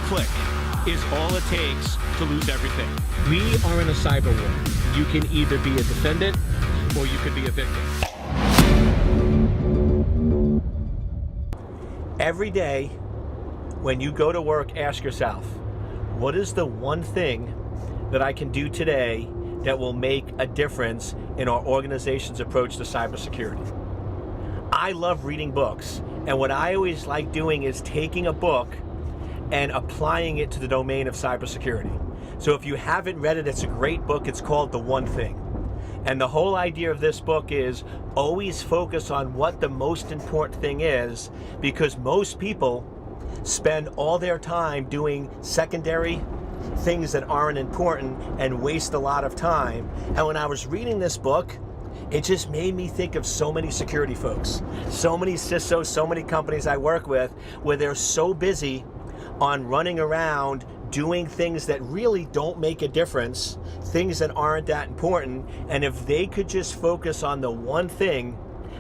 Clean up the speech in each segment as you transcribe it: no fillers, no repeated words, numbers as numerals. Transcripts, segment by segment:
click is all it takes to lose everything. We are in a cyber war. You can either be a defendant or you could be a victim. Every day when you go to work, ask yourself, what is the one thing that I can do today that will make a difference in our organization's approach to cybersecurity? I love reading books, and what I always like doing is taking a book and applying it to the domain of cybersecurity. So if you haven't read it, it's a great book. It's called The One Thing. And the whole idea of this book is always focus on what the most important thing is, because most people spend all their time doing secondary things that aren't important and waste a lot of time. And when I was reading this book, it just made me think of so many security folks, so many CISOs, so many companies I work with, where they're so busy on running around doing things that really don't make a difference, things that aren't that important. And if they could just focus on the one thing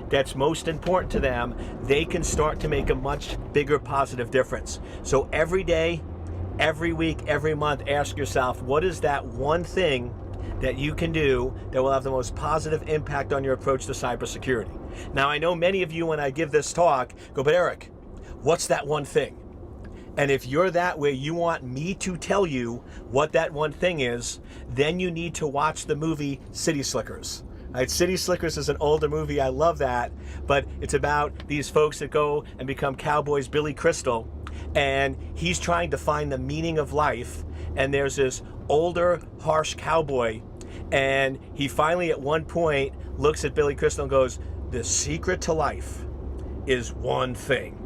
that's most important to them, they can start to make a much bigger positive difference. So every day, every week, every month, ask yourself, what is that one thing that you can do that will have the most positive impact on your approach to cybersecurity? Now, I know many of you, when I give this talk, go, but Eric, what's that one thing? And if you're that way, you want me to tell you what that one thing is, then you need to watch the movie City Slickers. Right? City Slickers is an older movie, I love that, but it's about these folks that go and become cowboys, Billy Crystal, and he's trying to find the meaning of life, and there's this older, harsh cowboy, and he finally at one point looks at Billy Crystal and goes, the secret to life is one thing.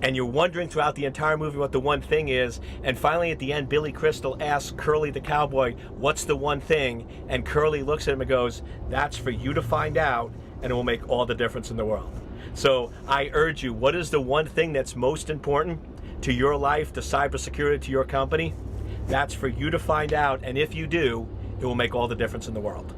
And you're wondering throughout the entire movie what the one thing is, and finally at the end, Billy Crystal asks Curly the cowboy, what's the one thing? And Curly looks at him and goes, that's for you to find out, and it will make all the difference in the world. So I urge you, what is the one thing that's most important to your life, to cybersecurity, to your company? That's for you to find out, and if you do, it will make all the difference in the world.